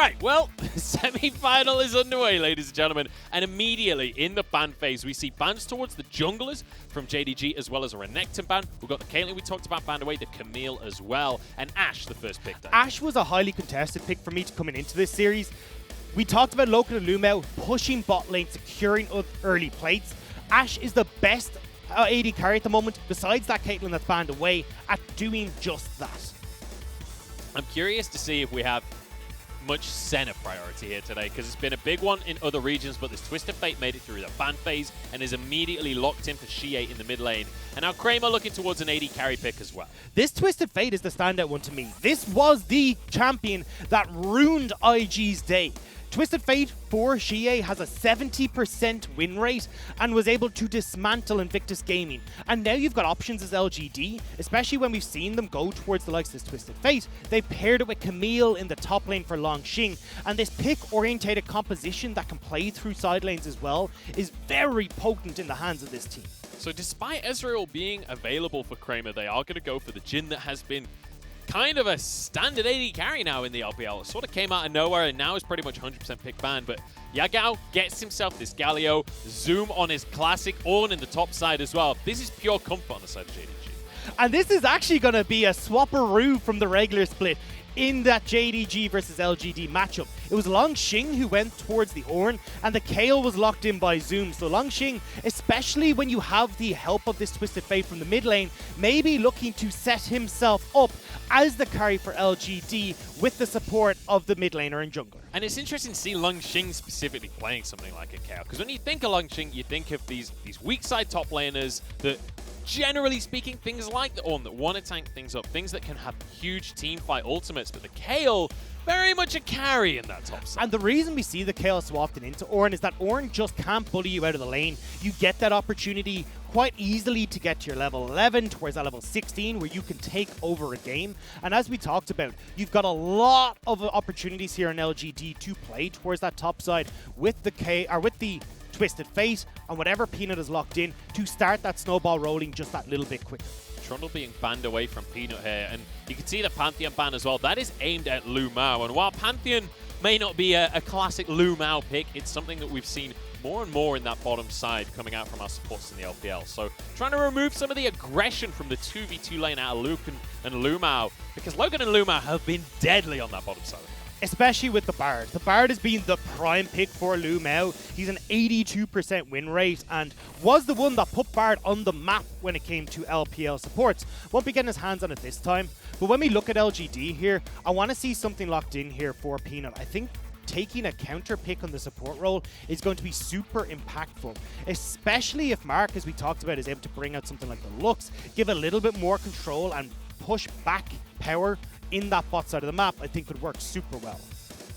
right, well, the semi-final is underway, ladies and gentlemen. And immediately in the ban phase, we see bans towards the junglers from JDG, as well as a Renekton ban. We've got the Caitlyn we talked about banned away, the Camille as well, and Ashe, the first pick. Ashe was a highly contested pick for me coming into this series. We talked about Loken and Lumao pushing bot lane, securing early plates. Ashe is the best AD carry at the moment, besides that Caitlyn that's banned away, at doing just that. I'm curious to see if we have much Senna priority here today, because it's been a big one in other regions, but this Twisted Fate made it through the ban phase and is immediately locked in for Xie in the mid lane. And now Kramer looking towards an AD carry pick as well. This Twisted Fate is the standout one to me. This was the champion that ruined IG's day. Twisted Fate for Xie has a 70% win rate and was able to dismantle Invictus Gaming. And now you've got options as LGD, especially when we've seen them go towards the likes of this Twisted Fate. They paired it with Camille in the top lane for Longxing, and this pick-orientated composition that can play through side lanes as well is very potent in the hands of this team. So despite Ezreal being available for Kramer, they are going to go for the Jhin that has been kind of a standard AD carry now in the LPL. It sort of came out of nowhere and now is pretty much 100% pick ban, but Yagao gets himself this Galio, Zoom on his classic, Ornn in the top side as well. This is pure comfort on the side of JDG. And this is actually going to be a swapperoo from the regular split in that JDG versus LGD matchup. It was Longxing who went towards the Ornn, and the Kayle was locked in by Zoom. So Longxing, especially when you have the help of this Twisted Fate from the mid lane, may be looking to set himself up as the carry for LGD with the support of the mid laner and jungler. And it's interesting to see Longxing specifically playing something like a Kayle, because when you think of Longxing, you think of these weak side top laners that, generally speaking, things like the Ornn that want to tank things up, things that can have huge team fight ultimates, but the Kayle, very much a carry in that top side. And the reason we see the Kayle so often into Ornn is that Ornn just can't bully you out of the lane. You get that opportunity quite easily to get to your level 11 towards that level 16 where you can take over a game. And as we talked about, you've got a lot of opportunities here in LGD to play towards that top side with the Twisted Fate and whatever Peanut is locked in to start that snowball rolling just that little bit quicker. Trundle being banned away from Peanut here, and you can see the Pantheon ban as well. That is aimed at Lumao, and while Pantheon may not be a classic Lumao pick, it's something that we've seen more and more in that bottom side coming out from our supports in the LPL. So trying to remove some of the aggression from the 2v2 lane out of Loken and Lumao, because Loken and Lumao have been deadly on that bottom side. Especially with the Bard. The Bard has been the prime pick for Lumao. He's an 82% win rate and was the one that put Bard on the map when it came to LPL supports. Won't be getting his hands on it this time. But when we look at LGD here, I want to see something locked in here for Peanut. I think taking a counter pick on the support role is going to be super impactful, especially if Mark, as we talked about, is able to bring out something like the Lux, give a little bit more control and push back power in that bot side of the map. I think could work super well.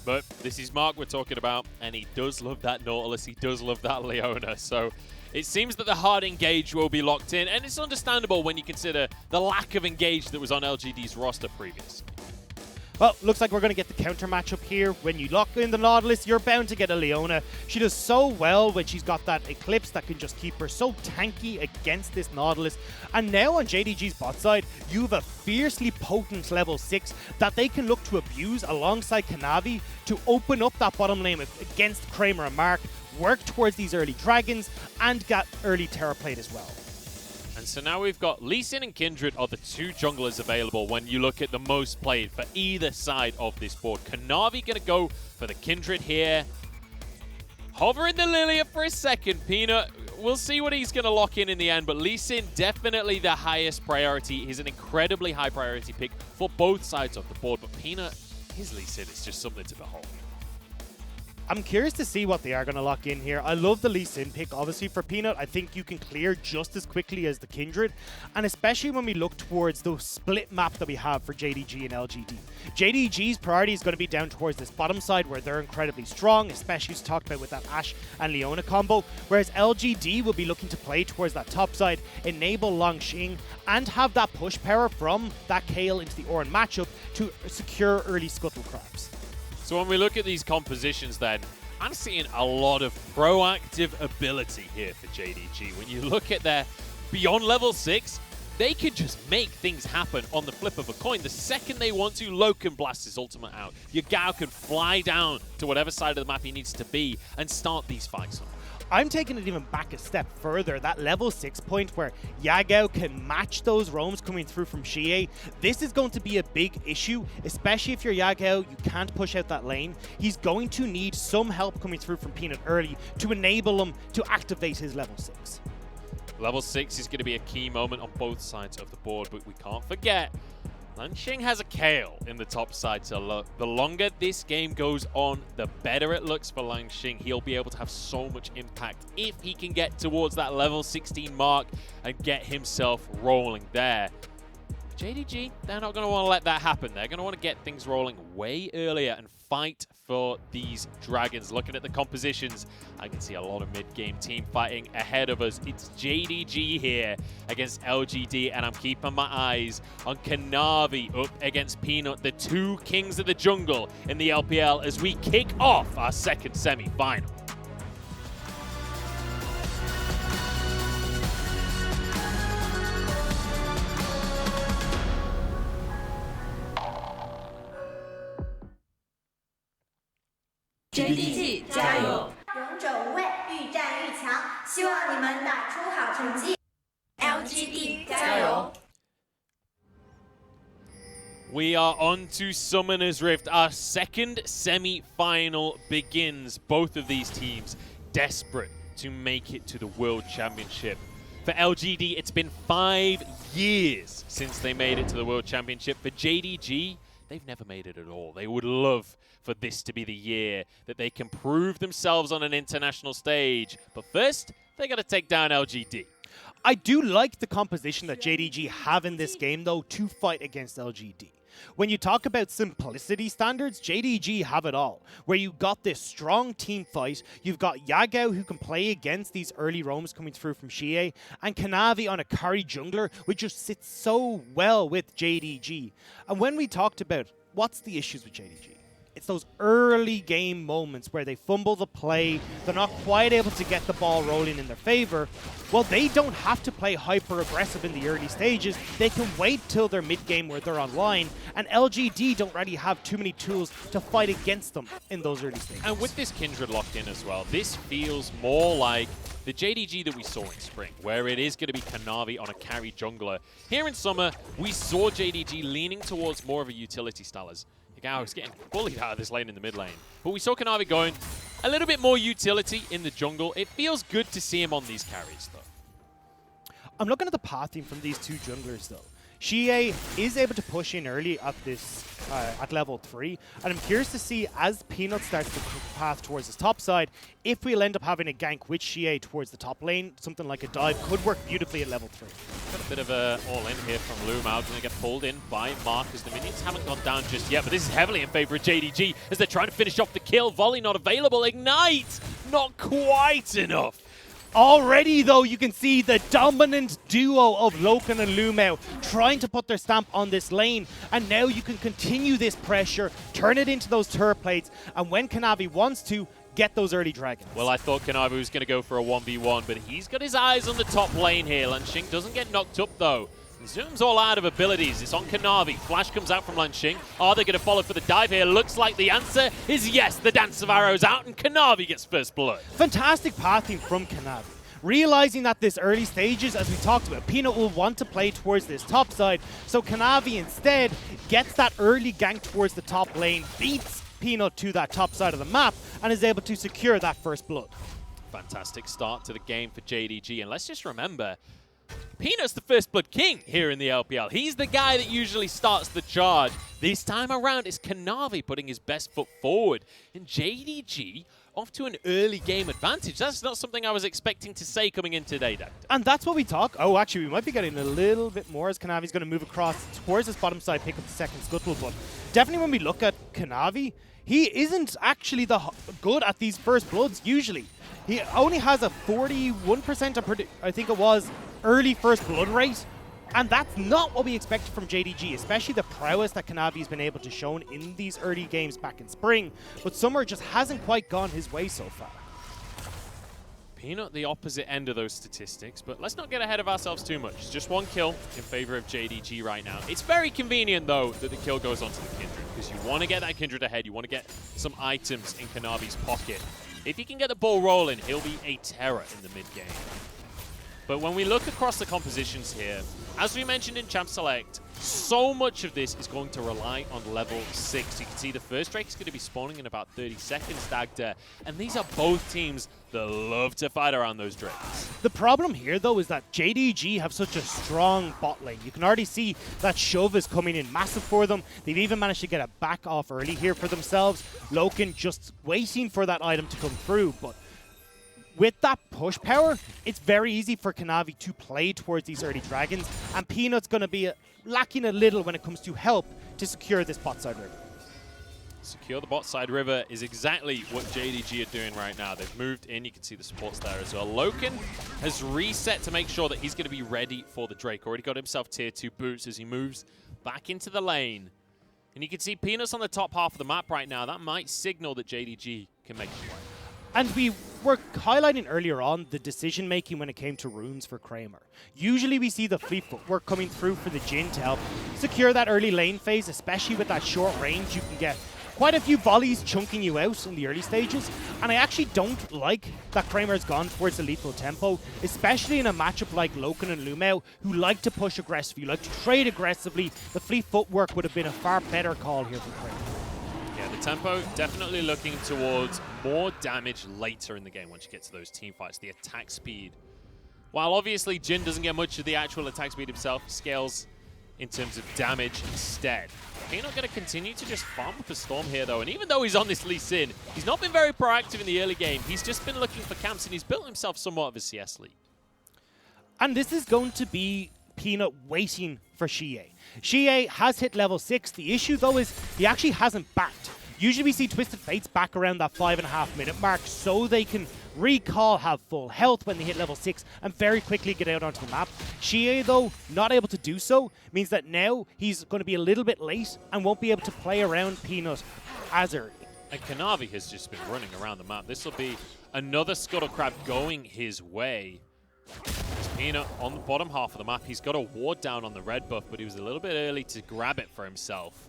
But this is Mark we're talking about, and he does love that Nautilus, he does love that Leona, so it seems that the hard engage will be locked in, and it's understandable when you consider the lack of engage that was on LGD's roster previously. Well, looks like we're going to get the counter matchup here. When you lock in the Nautilus, you're bound to get a Leona. She does so well when she's got that Eclipse that can just keep her so tanky against this Nautilus. And now on JDG's bot side, you have a fiercely potent level 6 that they can look to abuse alongside Kanavi to open up that bottom lane against Kramer and Mark, work towards these early dragons, and get early Terror Plate as well. And so now we've got Lee Sin and Kindred are the two junglers available when you look at the most played for either side of this board. Kanavi going to go for the Kindred here. Hovering the Lilia for a second. Peanut, we'll see what he's going to lock in the end, but Lee Sin definitely the highest priority. He's an incredibly high priority pick for both sides of the board, but Peanut, his Lee Sin is just something to behold. I'm curious to see what they are going to lock in here. I love the Lee Sin pick, obviously, for Peanut. I think you can clear just as quickly as the Kindred, and especially when we look towards the split map that we have for JDG and LGD. JDG's priority is going to be down towards this bottom side where they're incredibly strong, especially as talked about with that Ashe and Leona combo, whereas LGD will be looking to play towards that top side, enable Longxing, and have that push power from that Kayle into the Ornn matchup to secure early Scuttle Crabs. So when we look at these compositions then, I'm seeing a lot of proactive ability here for JDG. When you look at their beyond level 6, they could just make things happen on the flip of a coin. The second they want to, Lo can blast his ultimate out. Yagao can fly down to whatever side of the map he needs to be and start these fights. I'm taking it even back a step further. That level 6 point where Yagao can match those roams coming through from Xie. This is going to be a big issue, especially if you're Yagao, you can't push out that lane. He's going to need some help coming through from Peanut early to enable him to activate his level 6. Level 6 is going to be a key moment on both sides of the board, but we can't forget Lanxing has a Kayle in the top side, so the longer this game goes on, the better it looks for Lanxing. He'll be able to have so much impact if he can get towards that level 16 mark and get himself rolling there. JDG, they're not going to want to let that happen. They're going to want to get things rolling way earlier and fight for these dragons. Looking at the compositions, I can see a lot of mid-game team fighting ahead of us. It's JDG here against LGD, and I'm keeping my eyes on Kanavi up against Peanut, the two kings of the jungle in the LPL, as we kick off our second semi-final. JDG 加油！勇者无畏，愈战愈强，希望你们打出好成绩。LGD 加油！ We are on to Summoner's Rift. Our second semi-final begins. Both of these teams desperate to make it to the World Championship. For LGD, it's been 5 years since they made it to the World Championship. For JDG, they've never made it at all. They would love for this to be the year that they can prove themselves on an international stage. But first, they got to take down LGD. I do like the composition that JDG have in this game, though, to fight against LGD. When you talk about simplicity standards, JDG have it all. Where you got this strong team fight, you've got Yagao who can play against these early roams coming through from Xie, and Kanavi on a carry jungler, which just sits so well with JDG. And when we talked about what's the issues with JDG, it's those early game moments where they fumble the play, they're not quite able to get the ball rolling in their favor. Well, they don't have to play hyper-aggressive in the early stages. They can wait till their mid-game where they're online, and LGD don't really have too many tools to fight against them in those early stages. And with this Kindred locked in as well, this feels more like the JDG that we saw in spring, where it is going to be Kanavi on a carry jungler. Here in summer, we saw JDG leaning towards more of a utility style as Yagao is getting bullied out of this lane in the mid lane. But we saw Kanavi going a little bit more utility in the jungle. It feels good to see him on these carries, though. I'm looking at the pathing from these two junglers, though. Xie is able to push in early at this at level 3, and I'm curious to see as Peanut starts to path towards his top side, if we'll end up having a gank with Xie towards the top lane. Something like a dive could work beautifully at level 3. Got a bit of a all-in here from Lumao. Going to get pulled in by Mark as the minions haven't gone down just yet, but this is heavily in favor of JDG as they're trying to finish off the kill. Volley not available. Ignite! Not quite enough. Already, though, you can see the dominant duo of Loken and Lumao trying to put their stamp on this lane. And now you can continue this pressure, turn it into those turret plates, and when Kanavi wants to, get those early dragons. Well, I thought Kanavi was going to go for a 1v1, but he's got his eyes on the top lane here. Lanxing doesn't get knocked up, though. He zooms all out of abilities. It's on Kanavi. Flash comes out from Lanxing. Are they going to follow for the dive here? Looks like the answer is yes. The dance of arrows out, and Kanavi gets first blood. Fantastic pathing from Kanavi. Realizing that this early stages, as we talked about, Peanut will want to play towards this top side, so Kanavi instead gets that early gank towards the top lane, beats Peanut to that top side of the map, and is able to secure that first blood. Fantastic start to the game for JDG, and let's just remember, Peanut's the first blood king here in the LPL. He's the guy that usually starts the charge. This time around, it's Kanavi putting his best foot forward, and JDG off to an early game advantage. That's not something I was expecting to say coming in today, Doctor. And that's what we talk. Oh, actually, we might be getting a little bit more as Kanavi's going to move across towards this bottom side, pick up the second scuttle. But definitely when we look at Kanavi, he isn't actually good at these first bloods usually. He only has a 41%, I think it was, early first blood rate. And that's not what we expected from JDG, especially the prowess that Kanavi's been able to show in these early games back in spring. But Summer just hasn't quite gone his way so far. Peanut, the opposite end of those statistics, but let's not get ahead of ourselves too much. It's just one kill in favor of JDG right now. It's very convenient, though, that the kill goes onto the Kindred, because you want to get that Kindred ahead. You want to get some items in Kanavi's pocket. If he can get the ball rolling, he'll be a terror in the mid-game. But when we look across the compositions here, as we mentioned in Champ Select, so much of this is going to rely on level 6. You can see the first Drake is going to be spawning in about 30 seconds, Dagda. And these are both teams that love to fight around those Drakes. The problem here, though, is that JDG have such a strong bot lane. You can already see that shove is coming in massive for them. They've even managed to get a back off early here for themselves. Loken just waiting for that item to come through, but with that push power, it's very easy for Kanavi to play towards these early dragons, and Peanut's going to be lacking a little when it comes to help to secure this bot side river. Secure the bot side river is exactly what JDG are doing right now. They've moved in. You can see the supports there as well. Loken has reset to make sure that he's going to be ready for the Drake. Already got himself tier 2 boots as he moves back into the lane. And you can see Peanuts on the top half of the map right now. That might signal that JDG can make a play. And we were highlighting earlier on the decision-making when it came to runes for Kramer. Usually we see the fleet footwork coming through for the Jhin to help secure that early lane phase, especially with that short range. You can get quite a few volleys chunking you out in the early stages. And I actually don't like that Kramer's gone towards the lethal tempo, especially in a matchup like Loken and Lumao, who like to push aggressively, like to trade aggressively. The fleet footwork would have been a far better call here for Kramer. Yeah, the tempo definitely looking towards more damage later in the game once you get to those team fights. The attack speed. While obviously Jhin doesn't get much of the actual attack speed himself, he scales in terms of damage instead. Peanut going to continue to just farm up a Storm here though, and even though he's on this Lee Sin, he's not been very proactive in the early game. He's just been looking for camps and he's built himself somewhat of a CS lead. And this is going to be Peanut waiting for Xie. Xie has hit level 6. The issue, though, is he actually hasn't backed. Usually we see Twisted Fates back around that 5.5 minute mark so they can recall, have full health when they hit level 6 and very quickly get out onto the map. Xie, though, not able to do so, means that now he's going to be a little bit late and won't be able to play around Peanut as early. And Kanavi has just been running around the map. This will be another Scuttle Crab going his way. Peanut on the bottom half of the map. He's got a ward down on the red buff, but he was a little bit early to grab it for himself.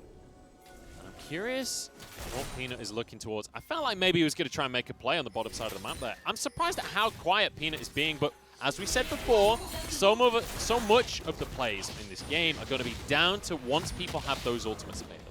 And I'm curious what Peanut is looking towards. I felt like maybe he was going to try and make a play on the bottom side of the map there. I'm surprised at how quiet Peanut is being, but as we said before, so much of the plays in this game are going to be down to once people have those ultimates available.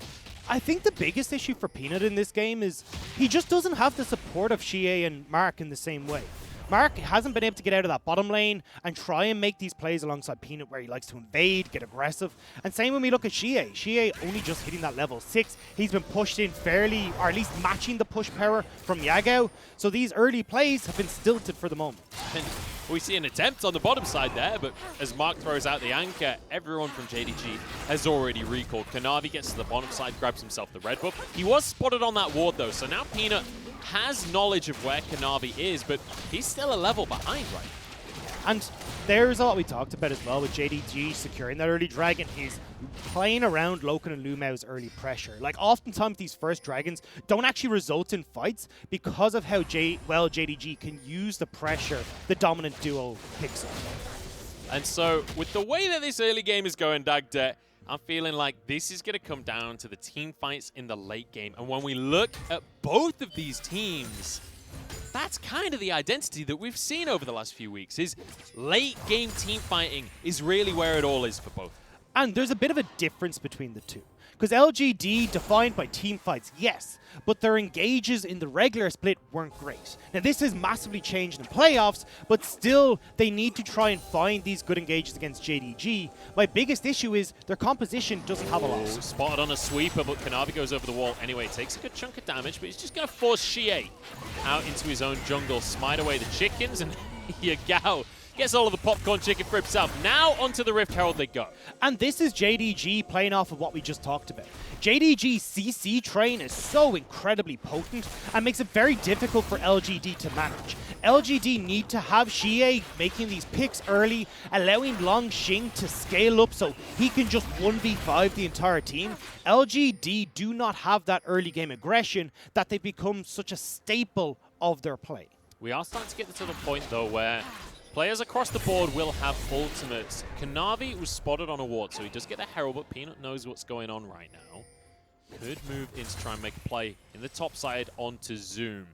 I think the biggest issue for Peanut in this game is he just doesn't have the support of Xie and Mark in the same way. Mark hasn't been able to get out of that bottom lane and try and make these plays alongside Peanut where he likes to invade, get aggressive. And same when we look at Xie. Xie only just hitting that level 6. He's been pushed in fairly, or at least matching the push power from Yagao. So these early plays have been stilted for the moment. And we see an attempt on the bottom side there, but as Mark throws out the anchor, everyone from JDG has already recalled. Kanavi gets to the bottom side, grabs himself the red buff. He was spotted on that ward though, so now Peanut has knowledge of where Kanavi is, but he's still a level behind right now. And there's what we talked about as well with JDG securing that early dragon is playing around Loken and Lumao's early pressure. Like oftentimes these first dragons don't actually result in fights because of how well JDG can use the pressure the dominant duo picks up. And so with the way that this early game is going, Dagda, I'm feeling like this is going to come down to the team fights in the late game. And when we look at both of these teams, that's kind of the identity that we've seen over the last few weeks, is late game team fighting is really where it all is for both. And there's a bit of a difference between the two. Because LGD, defined by team fights, yes, but their engages in the regular split weren't great. Now this has massively changed in playoffs, but still they need to try and find these good engages against JDG. My biggest issue is their composition doesn't have a lot. Spotted on a sweeper, but Kanavi goes over the wall anyway. Takes a good chunk of damage, but he's just going to force Xie out into his own jungle, smite away the chickens, and Yagao gets all of the popcorn chicken for himself. Now onto the Rift Herald they go. And this is JDG playing off of what we just talked about. JDG's CC train is so incredibly potent and makes it very difficult for LGD to manage. LGD need to have Xie making these picks early, allowing Long Xing to scale up so he can just 1v5 the entire team. LGD do not have that early game aggression that they become such a staple of their play. We are starting to get to the point, though, where players across the board will have ultimates. Kanavi was spotted on a ward, so he does get the Herald, but Peanut knows what's going on right now. Could move in to try and make a play in the top side onto Zoom.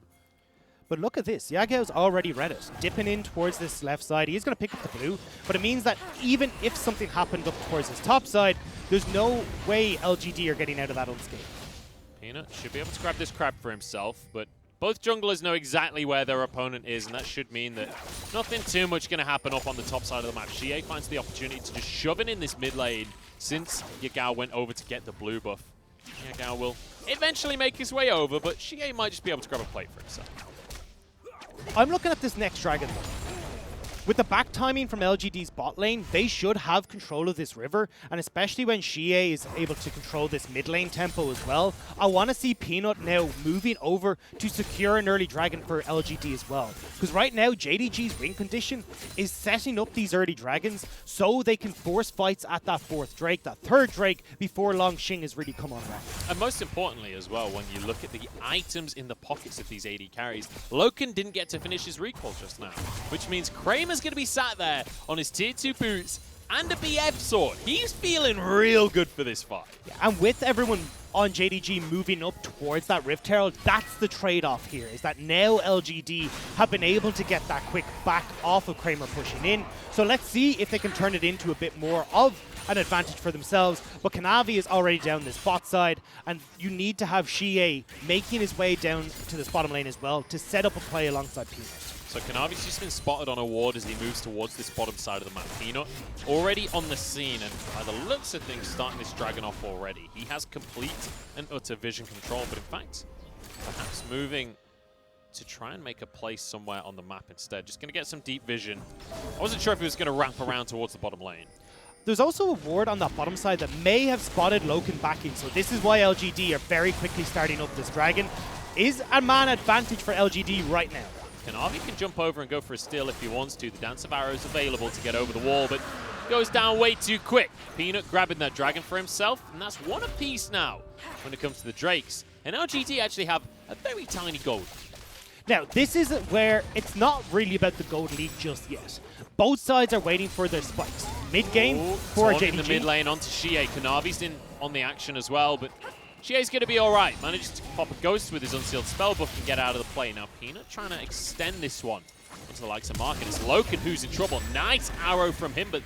But look at this. Yageo's already read it. Dipping in towards this left side. He is going to pick up the blue, but it means that even if something happened up towards his top side, there's no way LGD are getting out of that unscathed. Peanut should be able to grab this crab for himself, but both junglers know exactly where their opponent is, and that should mean that nothing too much going to happen up on the top side of the map. Xie finds the opportunity to just shove it in this mid lane since Yagao went over to get the blue buff. Yagao will eventually make his way over, but Xie might just be able to grab a plate for himself. I'm looking at this next dragon though. With the back timing from LGD's bot lane, they should have control of this river, and especially when Xie is able to control this mid lane tempo as well, I want to see Peanut now moving over to secure an early dragon for LGD as well. Because right now, JDG's win condition is setting up these early dragons so they can force fights at that fourth Drake, that third Drake, before Longxing has really come on rank. And most importantly as well, when you look at the items in the pockets of these AD carries, Loken didn't get to finish his recall just now, which means Kramer's going to be sat there on his tier 2 boots and a BF sword. He's feeling real good for this fight. Yeah, and with everyone on JDG moving up towards that Rift Herald, that's the trade-off here, is that now LGD have been able to get that quick back off of Kramer pushing in. So let's see if they can turn it into a bit more of an advantage for themselves. But Kanavi is already down this bot side, and you need to have Xie making his way down to this bottom lane as well to set up a play alongside Peanut. So Kanavi's just been spotted on a ward as he moves towards this bottom side of the map. Peanut already on the scene, and by the looks of things, starting this dragon off already. He has complete and utter vision control, but in fact, perhaps moving to try and make a play somewhere on the map instead. Just going to get some deep vision. I wasn't sure if he was going to wrap around towards the bottom lane. There's also a ward on that bottom side that may have spotted Loken backing, so this is why LGD are very quickly starting up this dragon. Is a man advantage for LGD right now. Kanavi can jump over and go for a steal if he wants to. The Dance of Arrows available to get over the wall, but goes down way too quick. Peanut grabbing that dragon for himself, and that's one apiece now when it comes to the Drakes. And LGD actually have a very tiny gold. Now, this is where it's not really about the gold lead just yet. Both sides are waiting for their spikes. Mid-game for JDG. In the mid lane onto Xie. Kanavi's in on the action as well, but Xie's going to be all right. Manages to pop a ghost with his unsealed spellbook and get out of the play. Now, Peanut trying to extend this one onto the likes of Mark, and it's Loken who's in trouble. Nice arrow from him, but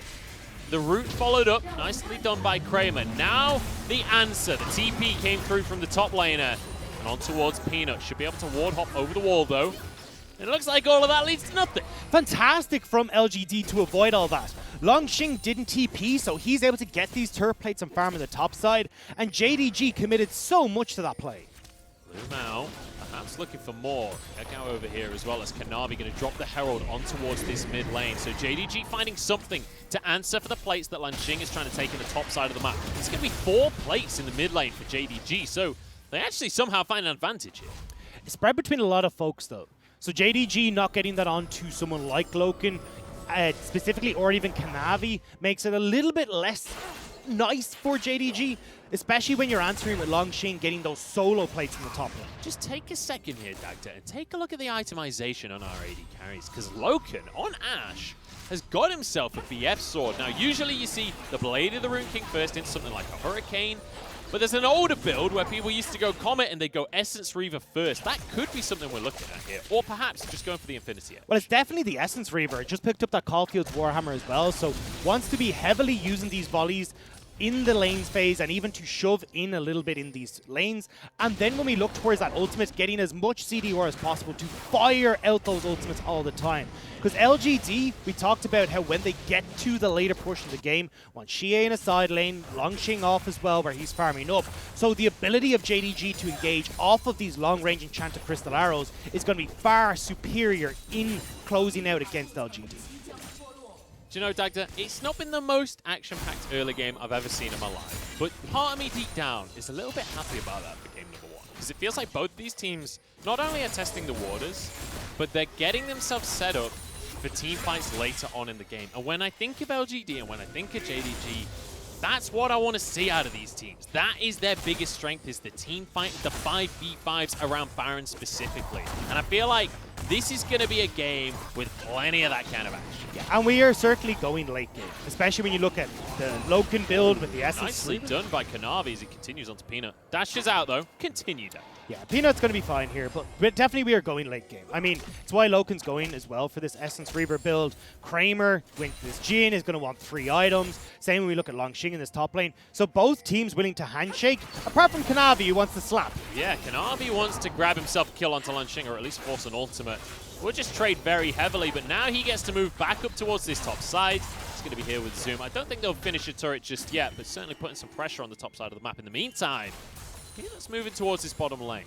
the route followed up. Nicely done by Kramer. Now, the answer. The TP came through from the top laner and on towards Peanut. Should be able to ward hop over the wall, though. It looks like all of that leads to nothing. Fantastic from LGD to avoid all that. Longxing didn't TP, so he's able to get these turret plates and farm on the top side, and JDG committed so much to that play. Blue now, perhaps looking for more. Yagao over here as well as Kanavi going to drop the Herald on towards this mid lane. So JDG finding something to answer for the plates that Longxing is trying to take in the top side of the map. It's going to be 4 plates in the mid lane for JDG, so they actually somehow find an advantage here. It's spread between a lot of folks, though. So JDG not getting that onto someone like Loken, specifically, or even Kanavi, makes it a little bit less nice for JDG, especially when you're answering with Longxing getting those solo plates in the top lane. Just take a second here, Dagda, and take a look at the itemization on our AD carries, because Loken on Ashe has got himself a BF sword. Now, usually you see the Blade of the Rune King first into something like a Hurricane, but there's an older build where people used to go Comet and they go Essence Reaver first. That could be something we're looking at here. Or perhaps just going for the Infinity Edge. Well, it's definitely the Essence Reaver. Just picked up that Caulfield's Warhammer as well, so wants to be heavily using these volleys in the lanes phase and even to shove in a little bit in these lanes. And then when we look towards that ultimate, getting as much CDR as possible to fire out those ultimates all the time. Because LGD, we talked about how when they get to the later portion of the game, want Xie in a side lane, Longxing off as well where he's farming up. So the ability of JDG to engage off of these long-range Enchanted Crystal Arrows is going to be far superior in closing out against LGD. Do you know, Dagda, it's not been the most action-packed early game I've ever seen in my life, but part of me deep down is a little bit happy about that for game number 1, because it feels like both these teams not only are testing the waters, but they're getting themselves set up for team fights later on in the game. And when I think of LGD and when I think of JDG, That's what I want to see out of these teams. That is their biggest strength, is the team fight, the 5v5s around Baron specifically. And I feel like this is going to be a game with plenty of that kind of action. Yeah, and we are certainly going late game, especially when you look at the Loken build with the Essence. Nicely done by Kanavi as he continues onto Peanut. Dashes out though, continue down. Yeah, Peanut's going to be fine here, but definitely we are going late game. I mean, it's why Loken's going as well for this Essence Reaver build. Kramer, with this Jin, is going to want 3 items. Same when we look at Longxing in this top lane. So both teams willing to handshake, apart from Kanavi, who wants to slap. Yeah, Kanavi wants to grab himself a kill onto Longxing, or at least force an ultimate. We'll just trade very heavily, but now he gets to move back up towards this top side. He's going to be here with Zoom. I don't think they'll finish a turret just yet, but certainly putting some pressure on the top side of the map in the meantime. Peanut's moving towards this bottom lane.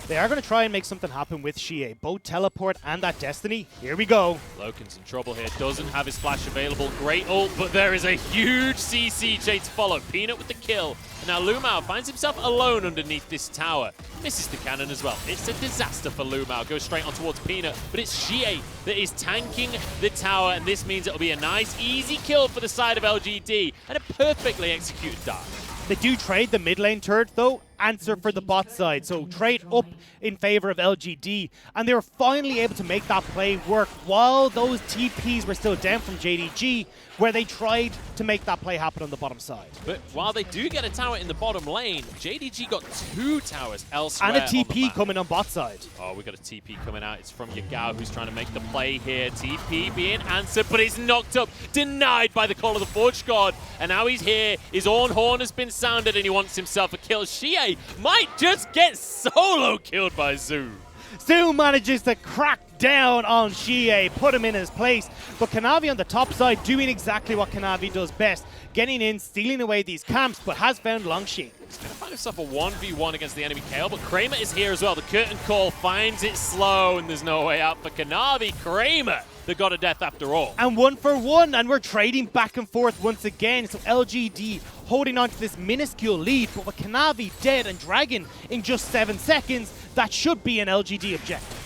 They are going to try and make something happen with Xie. Both teleport and that Destiny. Here we go. Loken's in trouble here. Doesn't have his flash available. Great ult, but there is a huge CCJ to follow. Peanut with the kill. And now Lumao finds himself alone underneath this tower. Misses the cannon as well. It's a disaster for Lumao. Goes straight on towards Peanut, but it's Xie that is tanking the tower, and this means it'll be a nice, easy kill for the side of LGD, and a perfectly executed dive. They do trade the mid lane turret, though, answer for the bot side. So trade up in favor of LGD. And they were finally able to make that play work while those TPs were still down from JDG, where they tried to make that play happen on the bottom side. But while they do get a tower in the bottom lane, JDG got 2 towers elsewhere. And a TP coming on bot side. Oh, we got a TP coming out. It's from Yagao, who's trying to make the play here. TP being answered, but he's knocked up, denied by the call of the Forge God. And now he's here. His own horn has been sounded, and he wants himself a kill. Xie might just get solo killed by Zhu. Zhu manages to crack down on Xie, put him in his place. But Kanavi on the top side doing exactly what Kanavi does best. Getting in, stealing away these camps, but has found Longxing. He's going to find himself a 1v1 against the enemy KO, but Kramer is here as well. The curtain call finds it slow, and there's no way out for Kanavi. Kramer, they got a death after all. And 1 for 1, and we're trading back and forth once again. So LGD holding on to this minuscule lead, but with Kanavi dead and Dragon in just 7 seconds, that should be an LGD objective.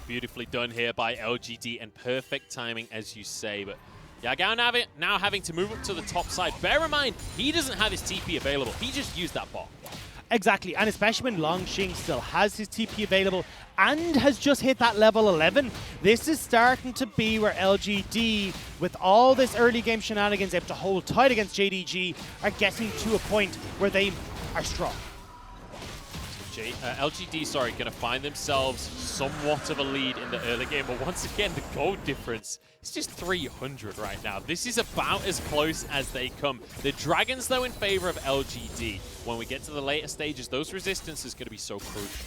Beautifully done here by LGD, and perfect timing, as you say. But Yagao now having to move up to the top side. Bear in mind, he doesn't have his TP available. He just used that bot. Exactly, and especially when Longxing still has his TP available and has just hit that level 11, this is starting to be where LGD, with all this early game shenanigans, able to hold tight against JDG, are getting to a point where they are strong. LGD, going to find themselves somewhat of a lead in the early game, but once again, the gold difference is just 300 right now. This is about as close as they come. The Dragons, though, in favor of LGD. When we get to the later stages, those resistances are going to be so crucial.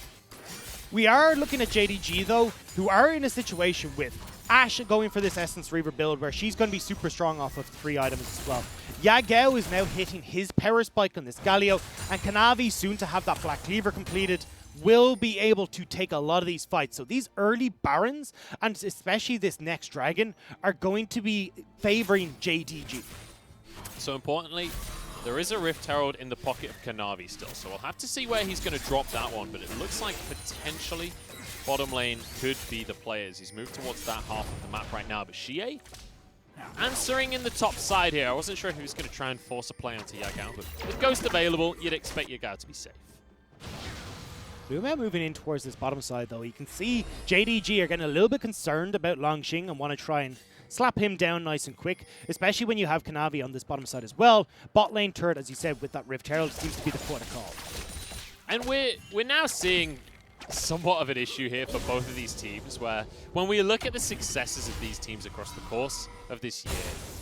We are looking at JDG, though, who are in a situation with Ashe going for this Essence Reaver build where she's going to be super strong off of 3 items as well. Yagao is now hitting his power spike on this Galio, and Kanavi, soon to have that Black Cleaver completed, will be able to take a lot of these fights. So these early Barons, and especially this next Dragon, are going to be favoring JDG. So importantly, there is a Rift Herald in the pocket of Kanavi still, so we'll have to see where he's going to drop that one, but it looks like potentially bottom lane could be the players. He's moved towards that half of the map right now, but Xie answering in the top side here. I wasn't sure if he was going to try and force a play onto Yagao, but with Ghost available, you'd expect Yagao to be safe. Lumao moving in towards this bottom side, though. You can see JDG are getting a little bit concerned about Longxing and want to try and slap him down nice and quick, especially when you have Kanavi on this bottom side as well. Bot lane turret, as you said, with that Rift Herald seems to be the protocol. And we're now seeing somewhat of an issue here for both of these teams, where when we look at the successes of these teams across the course of this year,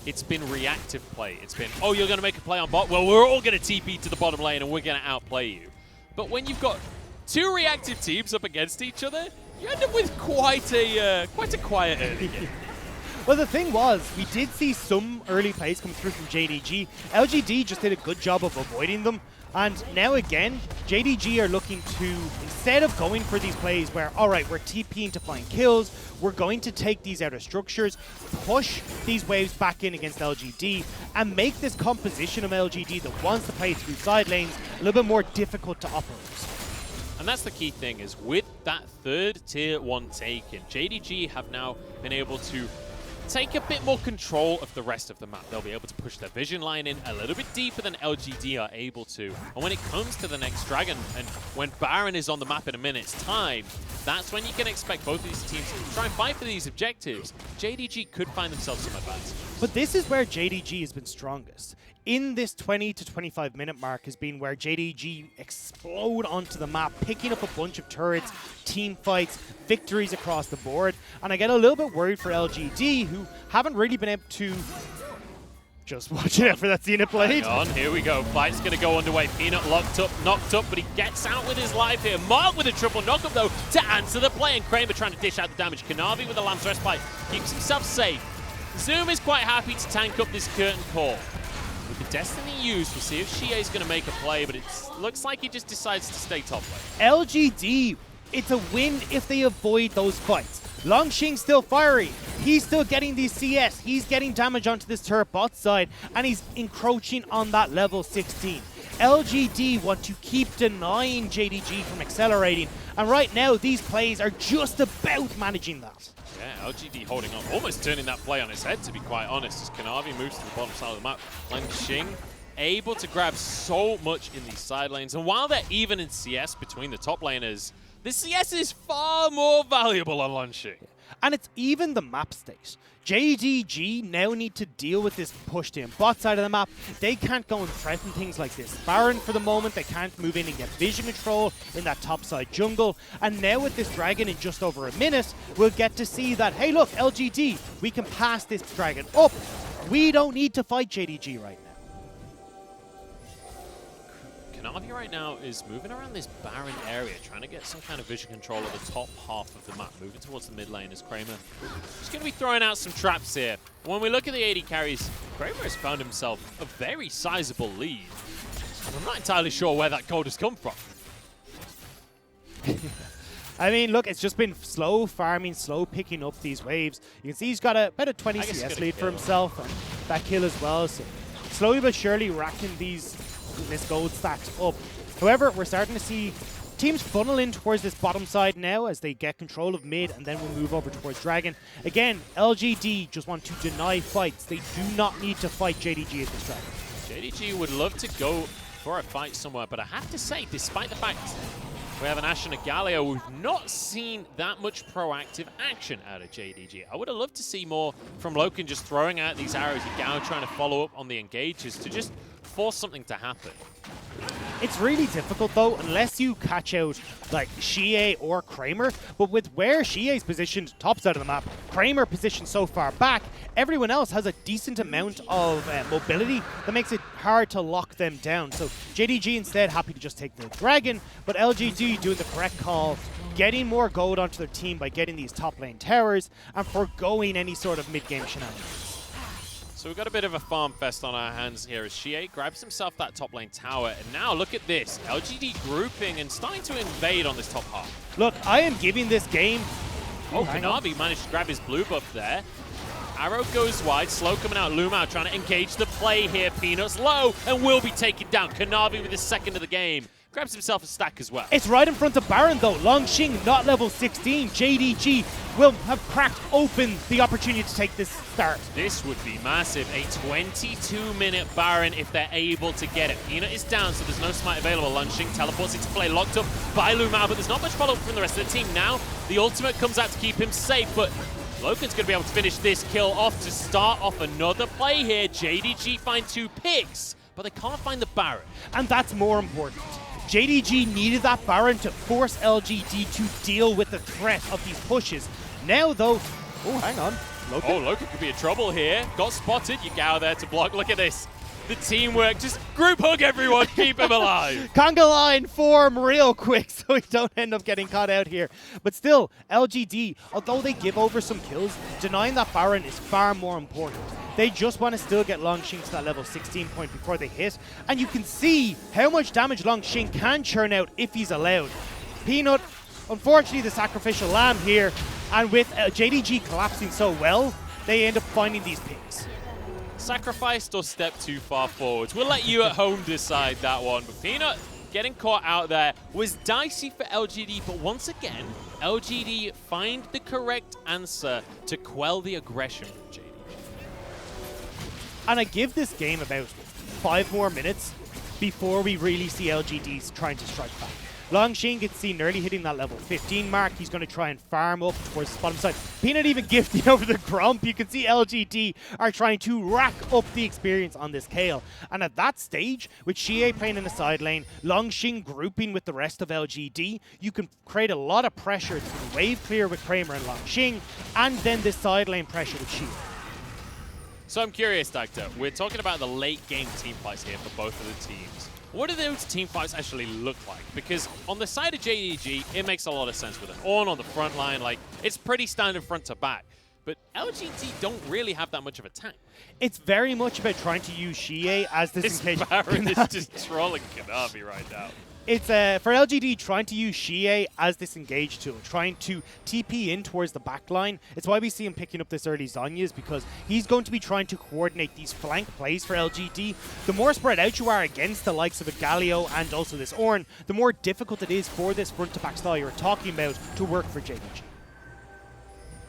it's been reactive play. It's been, oh, you're going to make a play on bot? Well, we're all going to TP to the bottom lane and we're going to outplay you. But when you've got 2 reactive teams up against each other, you end up with quite a quiet early game. Well, the thing was, we did see some early plays come through from JDG. LGD just did a good job of avoiding them. And now again, JDG are looking to, instead of going for these plays where, all right, we're TPing to find kills, we're going to take these outer structures, push these waves back in against LGD, and make this composition of LGD that wants to play through side lanes a little bit more difficult to operate. And that's the key thing, is with that 3rd tier 1 taken, JDG have now been able to take a bit more control of the rest of the map. They'll be able to push their vision line in a little bit deeper than LGD are able to. And when it comes to the next Dragon, and when Baron is on the map in a minute's time, that's when you can expect both of these teams to try and fight for these objectives. JDG could find themselves some advantage. But this is where JDG has been strongest. In this 20 to 25 minute mark has been where JDG explode onto the map, picking up a bunch of turrets, team fights, victories across the board. And I get a little bit worried for LGD, who haven't really been able to... Just watching it for that Zenith Blade. Hang on, here we go. Fight's going to go underway. Peanut locked up, knocked up, but he gets out with his life here. Mark with a triple knockup, though, to answer the play. And Kramer trying to dish out the damage. Kanavi with a Lamb's Respite keeps himself safe. Zoom is quite happy to tank up this curtain call. With the Destiny used, we'll see if Shie's going to make a play, but it looks like he just decides to stay top lane. LGD, it's a win if they avoid those fights. Longxing's still fiery. He's still getting these CS. He's getting damage onto this turret bot side, and he's encroaching on that level 16. LGD want to keep denying JDG from accelerating, and right now these plays are just about managing that. Yeah, LGD holding on, almost turning that play on its head, to be quite honest, as Kanavi moves to the bottom side of the map. Longxing able to grab so much in these side lanes, and while they're even in CS between the top laners, the CS is far more valuable on Longxing. And it's even the map state. JDG now need to deal with this pushed in bot side of the map. They can't go and threaten things like this Baron for the moment. They can't move in and get vision control in that top side jungle. And now with this Dragon in just over a minute, we'll get to see that, hey look, LGD, we can pass this Dragon up. We don't need to fight JDG right now. Kanavi right now is moving around this Baron area, trying to get some kind of vision control of the top half of the map, moving towards the mid lane as Kramer is going to be throwing out some traps here. When we look at the AD carries, Kramer has found himself a very sizable lead. And I'm not entirely sure where that gold has come from. I mean, look, it's just been slow farming, slow picking up these waves. You can see he's got about a 20 CS lead for himself, and that kill as well. So slowly but surely racking this gold stacked up. However, we're starting to see teams funnel in towards this bottom side now as they get control of mid, and then we'll move over towards Dragon. Again, LGD just want to deny fights. They do not need to fight JDG at this Dragon. JDG would love to go for a fight somewhere, but I have to say, despite the fact we have an Ashe and a Galio, we've not seen that much proactive action out of JDG. I would have loved to see more from Loken, just throwing out these arrows. Gao trying to follow up on the engages to just force something to happen. It's really difficult though, unless you catch out like Xie or Kramer. But with where Xie's positioned top side of the map, Kramer positioned so far back, everyone else has a decent amount of mobility that makes it hard to lock them down. So JDG instead happy to just take the Dragon, but LGD doing the correct call, getting more gold onto their team by getting these top lane towers and foregoing any sort of mid-game shenanigans. So we've got a bit of a farm fest on our hands here as Xie grabs himself that top lane tower. And now look at this, LGD grouping and starting to invade on this top half. Look, I am giving this game... Oh, Kanavi managed to grab his blue buff there. Arrow goes wide, slow coming out, Lumao trying to engage the play here. Peanut's low and will be taken down. Kanavi with his second of the game. Grabs himself a stack as well. It's right in front of Baron though. Longxing not level 16. JDG will have cracked open the opportunity to take this start. This would be massive. A 22-minute Baron if they're able to get it. Peanut is down, so there's no smite available. Longxing teleports into play, locked up by Lumao, but there's not much follow-up from the rest of the team. Now the ultimate comes out to keep him safe, but Loken's going to be able to finish this kill off to start off another play here. JDG find 2 picks, but they can't find the Baron. And that's more important. JDG needed that Baron to force LGD to deal with the threat of these pushes. Now though, oh hang on, Loken. Oh, Loken could be in trouble here. Got spotted, Yagao there to block. Look at this. The teamwork, just group hug everyone, keep him alive. Conga line form real quick so we don't end up getting caught out here. But still, LGD, although they give over some kills, denying that Baron is far more important. They just want to still get Longxing to that level 16 point before they hit. And you can see how much damage Longxing can churn out if he's allowed. Peanut, unfortunately the sacrificial lamb here, and with JDG collapsing so well, they end up finding these picks. Sacrificed or stepped too far forwards? We'll let you at home decide that one. But Peanut getting caught out there was dicey for LGD, but once again, LGD find the correct answer to quell the aggression from JDG. And I give this game about 5 more minutes before we really see LGDs trying to strike back. Longxing gets seen nearly hitting that level 15 mark. He's going to try and farm up towards the bottom side. Peanut even gifting over the Grump. You can see LGD are trying to rack up the experience on this Kale. And at that stage, with Xie playing in the side lane, Longxing grouping with the rest of LGD, you can create a lot of pressure through wave clear with Kramer and Longxing, and then this side lane pressure with Xie. So I'm curious, Doctor. We're talking about the late game team fights here for both of the teams. What do those team fights actually look like? Because on the side of JDG, it makes a lot of sense with an Ornn on the front line. Like, it's pretty standard front to back. But LGD don't really have that much of a tank. It's very much about trying to use Xie as this engagement. Baron is just trolling Kanavi right now. It's for LGD trying to use Xie as this engage tool, trying to TP in towards the back line. It's why we see him picking up this early Zhonya's, because he's going to be trying to coordinate these flank plays for LGD. The more spread out you are against the likes of a Galio and also this Ornn, the more difficult it is for this front to back style you're talking about to work for JDG.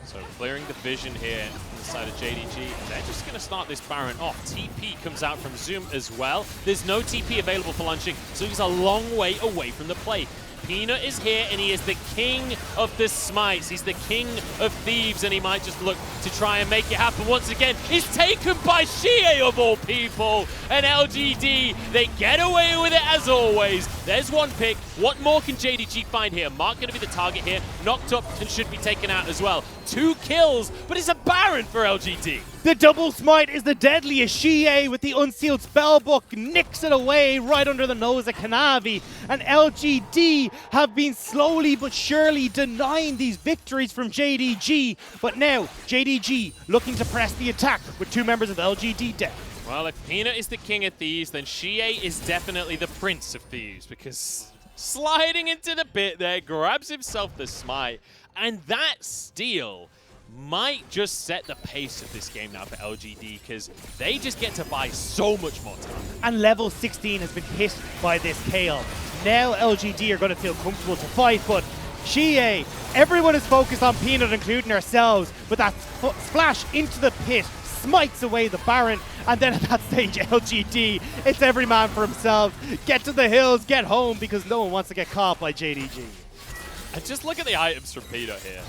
So clearing the vision here on the side of JDG. They're just going to start this Baron off. TP comes out from Zoom as well. There's no TP available for Longxing, so he's a long way away from the play. Peanut is here, and he is the king of the smites. He's the king of thieves, and he might just look to try and make it happen once again. He's taken by Xie, of all people. And LGD, they get away with it as always. There's one pick. What more can JDG find here? Mark going to be the target here. Knocked up and should be taken out as well. 2 kills, but it's a Baron for LGD. The double smite is the deadliest. Xie with the unsealed spellbook nicks it away right under the nose of Kanavi. And LGD have been slowly but surely denying these victories from JDG. But now, JDG looking to press the attack with 2 members of LGD dead. Well, if Peanut is the king of thieves, then Xie is definitely the prince of thieves, because sliding into the pit there, grabs himself the smite, and that steal might just set the pace of this game now for LGD, because they just get to buy so much more time. And level 16 has been hit by this Kale. Now LGD are going to feel comfortable to fight, but Xie, everyone is focused on Peanut, including ourselves, but that splash into the pit smites away the Baron, and then at that stage, LGD, it's every man for himself. Get to the hills, get home, because no one wants to get caught by JDG. And just look at the items from Peanut here.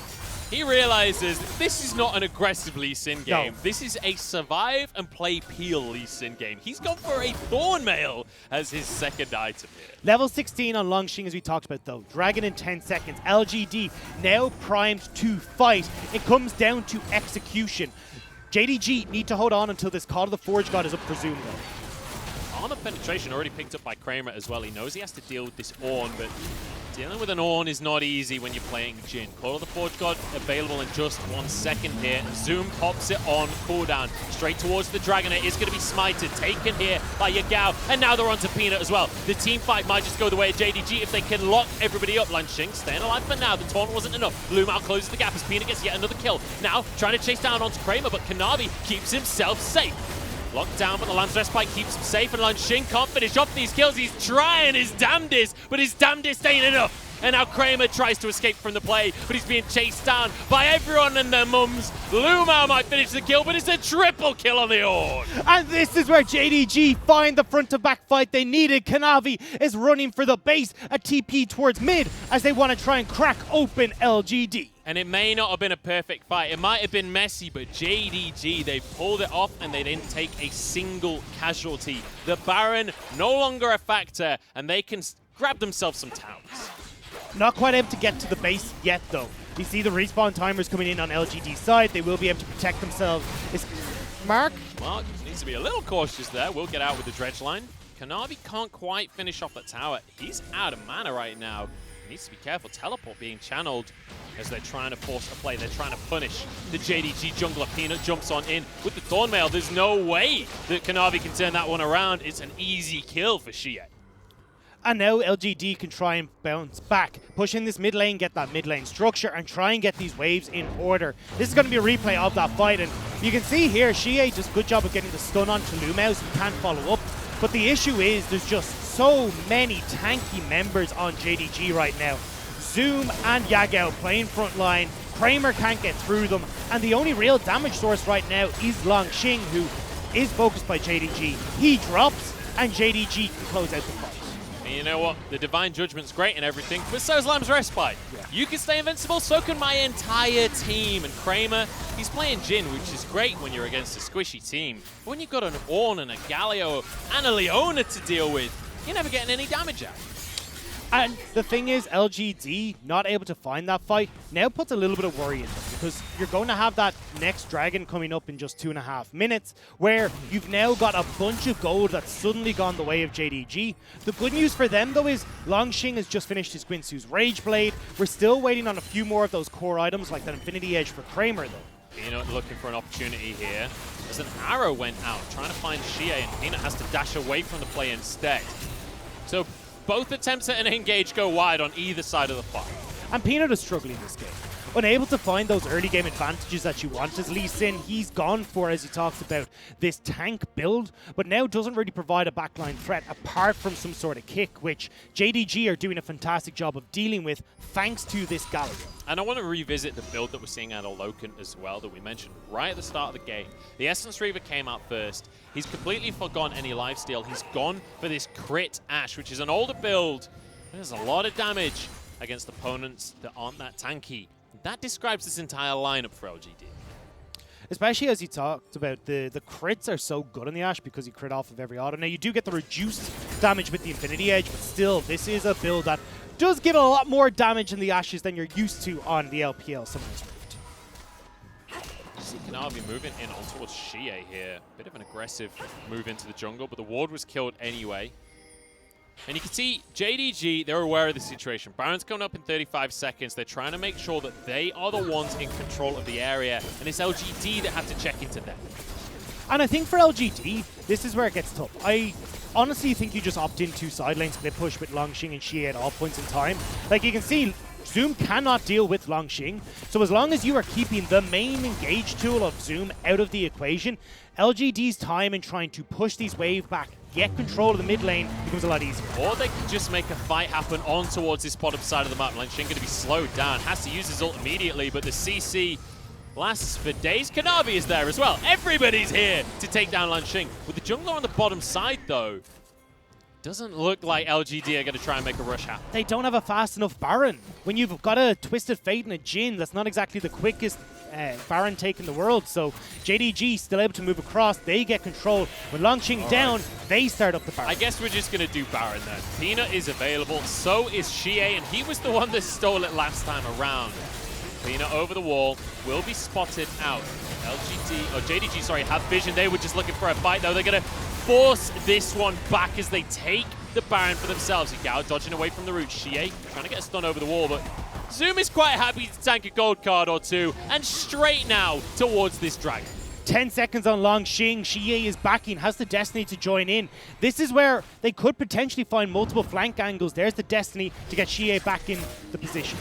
He realizes this is not an aggressive Lee Sin game. No. This is a survive and play peel Lee Sin game. He's gone for a Thornmail as his second item here. Level 16 on Longxing, as we talked about, though. Dragon in 10 seconds. LGD now primed to fight. It comes down to execution. JDG need to hold on until this Call of the Forge God is up for Zoom, though. Armor penetration already picked up by Kramer as well. He knows he has to deal with this Ornn, but dealing with an Ornn is not easy when you're playing Jhin. Call of the Forge God available in just 1 second here. Zoom pops it on cooldown. Straight towards the Dragon. It is going to be smited. Taken here by Yagao. And now they're onto Peanut as well. The team fight might just go the way of JDG if they can lock everybody up. Longxing staying alive for now. The taunt wasn't enough. Lumao closes the gap as Peanut gets yet another kill. Now trying to chase down onto Kramer, but Kanavi keeps himself safe. Locked down, but the Lamb's Respite keeps him safe, and Longxing can't finish off these kills. He's trying his damnedest, but his damnedest ain't enough. And now Kramer tries to escape from the play, but he's being chased down by everyone and their mums. Lumao might finish the kill, but it's a triple kill on the Ornn. And this is where JDG find the front-to-back fight they needed. Kanavi is running for the base, a TP towards mid, as they want to try and crack open LGD. And it may not have been a perfect fight. It might have been messy, but JDG, they pulled it off and they didn't take a single casualty. The Baron no longer a factor, and they can grab themselves some towns. Not quite able to get to the base yet, though. You see the respawn timers coming in on LGD's side. They will be able to protect themselves. Is Mark? Well, needs to be a little cautious there. We'll get out with the dredge line. Kanavi can't quite finish off the tower. He's out of mana right now. He needs to be careful. Teleport being channeled as they're trying to force a play. They're trying to punish the JDG jungler. Peanut jumps on in with the Thornmail. There's no way that Kanavi can turn that one around. It's an easy kill for Xie. And now LGD can try and bounce back, push in this mid lane, get that mid lane structure, and try and get these waves in order. This is going to be a replay of that fight, and you can see here, Xie does a good job of getting the stun onto Lumao, so he can't follow up. But the issue is there's just so many tanky members on JDG right now. Zoom and Yagao playing front line. Kramer can't get through them, and the only real damage source right now is Longxing, who is focused by JDG. He drops, and JDG can close out the fight. And you know what? The Divine Judgment's great and everything, but so is Lamb's Respite. Yeah. You can stay invincible, so can my entire team. And Kramer, he's playing Jhin, which is great when you're against a squishy team. But when you've got an Ornn and a Galio and a Leona to deal with, you're never getting any damage out. And the thing is, LGD not able to find that fight now puts a little bit of worry in them, because you're going to have that next dragon coming up in just 2.5 minutes, where you've now got a bunch of gold that's suddenly gone the way of JDG. The good news for them, though, is Longxing has just finished his Guinsoo's Rage Blade. We're still waiting on a few more of those core items, like that Infinity Edge for Kramer, though. Peanut looking for an opportunity here. As an arrow went out, trying to find Xie, and Peanut has to dash away from the play instead. So both attempts at an engage go wide on either side of the fight. And Peanut is struggling this game. Unable to find those early game advantages that you want as Lee Sin. He's gone for, as he talks about, this tank build, but now doesn't really provide a backline threat apart from some sort of kick, which JDG are doing a fantastic job of dealing with thanks to this Galio. And I want to revisit the build that we're seeing out of Loken as well, that we mentioned right at the start of the game. The Essence Reaver came out first. He's completely forgone any lifesteal. He's gone for this crit Ashe, which is an older build. There's a lot of damage against opponents that aren't that tanky. That describes this entire lineup for LGD. Especially as he talked about, the crits are so good on the Ashe because he crit off of every auto. Now, you do get the reduced damage with the Infinity Edge, but still, this is a build that does give a lot more damage in the Ashes than you're used to on the LPL Summer Split. See Kanavi moving in on towards Xie here. Bit of an aggressive move into the jungle, but the ward was killed anyway. And you can see JDG, they're aware of the situation. Baron's coming up in 35 seconds. They're trying to make sure that they are the ones in control of the area, and it's LGD that have to check into them. And I think for LGD, this is where it gets tough. I honestly think you just opt into side lanes and they push with Longxing and Xie at all points in time. Like you can see, Zoom cannot deal with Longxing, so as long as you are keeping the main engage tool of Zoom out of the equation, LGD's time in trying to push these wave back, get control of the mid lane, becomes a lot easier. Or they can just make a fight happen on towards this bottom side of the map. Longxing going to be slowed down, has to use his ult immediately, but the CC lasts for days. Kanavi is there as well. Everybody's here to take down Longxing. With the jungler on the bottom side, though, doesn't look like LGD are going to try and make a rush happen. They don't have a fast enough Baron. When you've got a Twisted Fate and a Jhin, that's not exactly the quickest Baron take in the world. So JDG still able to move across. They get control. When Longxing down, they start up the Baron. I guess we're just going to do Baron then. Peanut is available. So is Xie, and he was the one that stole it last time around. Peanut over the wall, will be spotted out. JDG, sorry, have vision. They were just looking for a fight, though. They're going to force this one back as they take the Baron for themselves. Yagao dodging away from the root. Xie trying to get a stun over the wall, but Zoom is quite happy to tank a gold card or two, and straight now towards this dragon. 10 seconds on Longxing. Xie is backing, has the Destiny to join in. This is where they could potentially find multiple flank angles. There's the Destiny to get Xie back in the position.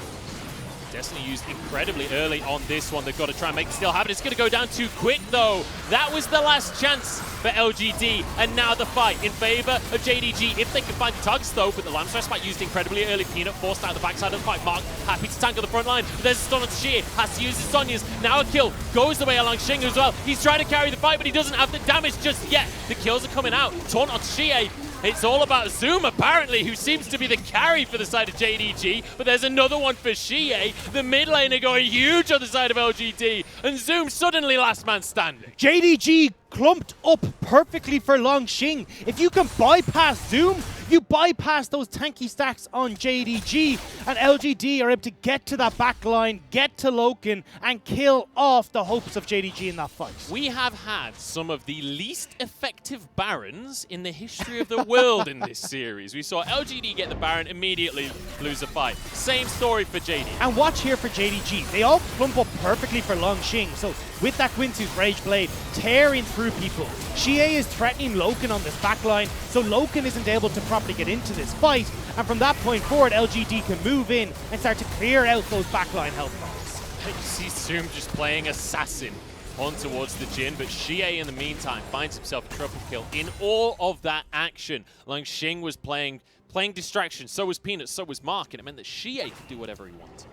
Destiny used incredibly early on this one. They've got to try and make the steal happen. It's going to go down too quick, though. That was the last chance for LGD, and now the fight in favor of JDG. If they can find the targets, though, but the Lamb's Respite used incredibly early. Peanut forced out the backside of the fight. Mark happy to tank on the front line, but there's a stun on Xie. Has to use his Sonyas. Now a kill goes the way along Xing as well. He's trying to carry the fight, but he doesn't have the damage just yet. The kills are coming out. Taunt on Xie. It's all about Zoom, apparently, who seems to be the carry for the side of JDG, but there's another one for Xie. The mid laner going huge on the side of LGD, and Zoom suddenly last man standing. JDG clumped up perfectly for Longxing. If you can bypass Zoom, you bypass those tanky stacks on JDG, and LGD are able to get to that back line, get to Loken, and kill off the hopes of JDG in that fight. We have had some of the least effective Barons in the history of the world in this series. We saw LGD get the Baron, immediately lose a fight. Same story for JD. And watch here for JDG. They all clump up perfectly for Longxing. So with that Guinsoo's Rage Blade, tearing through people. Xie is threatening Loken on this backline, so Loken isn't able to properly get into this fight. And from that point forward, LGD can move in and start to clear out those backline health bars. You see Zoom just playing Assassin on towards the Jhin, but Xie in the meantime finds himself a triple kill in all of that action. Longxing was playing distraction, so was Peanut, so was Mark, and it meant that Xie could do whatever he wanted.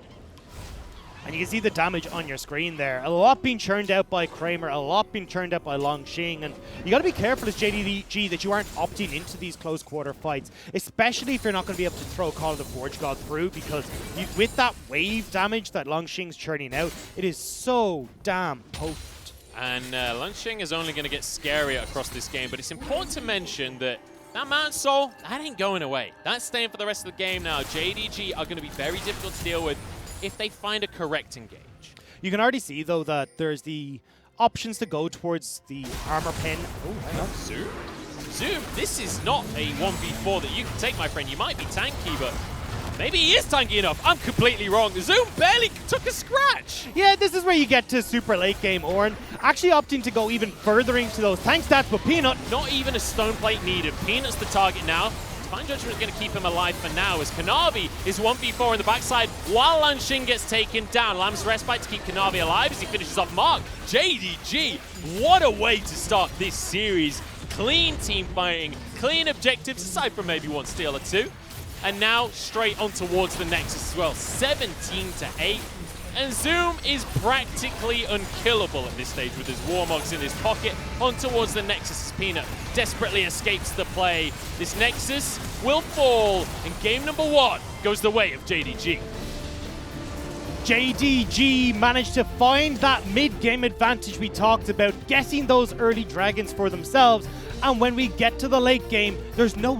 And you can see the damage on your screen there. A lot being churned out by Kramer, a lot being churned out by Longxing, and you got to be careful as JDG that you aren't opting into these close quarter fights, especially if you're not going to be able to throw Call of the Forge God through, because with that wave damage that Longxing's churning out, it is so damn potent. And Longxing is only going to get scarier across this game, but it's important to mention that Mountain Soul, that ain't going away. That's staying for the rest of the game now. JDG are going to be very difficult to deal with if they find a correct engage. You can already see, though, that there's the options to go towards the armor pen. Oh, hang on. Zoom, this is not a 1v4 that you can take, my friend. You might be tanky, but maybe he is tanky enough. I'm completely wrong. Zoom barely took a scratch. Yeah, this is where you get to super late game Orin. Actually opting to go even further into those tank stats, but Peanut. Not even a stone plate needed. Peanut's the target now. Divine Judgment is going to keep him alive for now as Kanavi is 1v4 in the backside while Longxing gets taken down. Lamb's Respite to keep Kanavi alive as he finishes off Mark. JDG, what a way to start this series. Clean team fighting, clean objectives, aside from maybe one steal or two. And now straight on towards the Nexus as well, 17-8. And Zoom is practically unkillable at this stage with his Warmogs in his pocket. On towards the Nexus as Peanut desperately escapes the play. This Nexus will fall, and game number 1 goes the way of JDG. JDG managed to find that mid-game advantage we talked about, getting those early dragons for themselves. And when we get to the late game, there's no